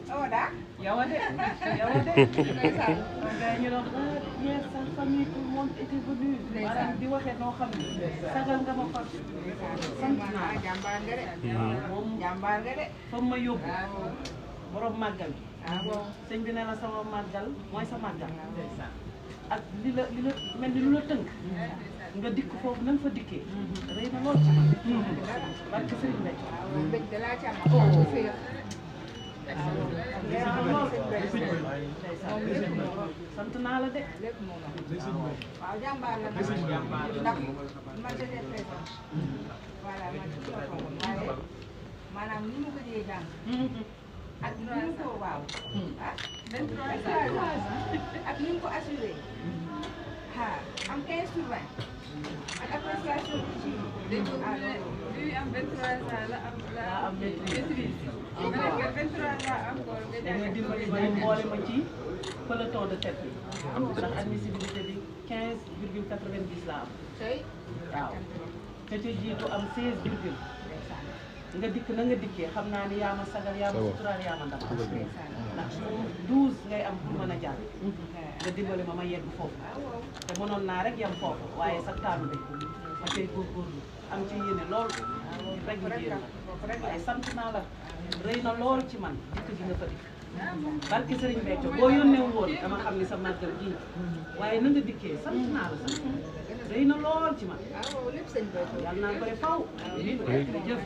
yow de ñu doon hier sa famille tout le monde était venu maanaam di waxee noo xam ne sagal nga ma fa sant naa jàmbaar nga de moom jàmbaar nga de fa ma yóbbu borom màggal sëñ bi ne la sama màggal mooy sa màggal ak li la mel ni lu la tënk nga dikk foofu na nga fa dikkee rëy na lool ci man barke sëriñ Mbay bëgg de laa ci am sant naa la de lépp moom waaw jàmbaar la nag ndax man je l'ai fait voilà man ci la toogoon waaye maanaam ni mu ko jee jàng ak ni mu ko waaw ah 23 ans ak ni mu ko assuré am 15 sur 20 ak appréciation ci lui am 23 ans la am maîtrise. encore 23 ans encore nga da nga dimbali ba ñu boole ma ci peloton de tête bi ndax admissibilité bi 15,90 la am tey waaw te ca jiitu am 16 virgule nga dikk na nga dikkee xam naa ni yaa ma sagal yaa ma suturaal yaa ma ndam ndax 12 ngay am pour mën a jàll nga dimbali ma yegg foofu te mënoon naa rek yam foofu waaye sa taalu bi ma cay góorgóorlu am ci yéene lool rek ñu jéem waaye sant naa la rëy na lool ci man dikk gi nga fa dikk barke Serigne Béthio boo yónnee woon dama xam ni sa màggal gii waaye na nga dikkee sant naa la sant rëy na lool ci man lépp sëñ Béthio yàlla naa bëri faw jëf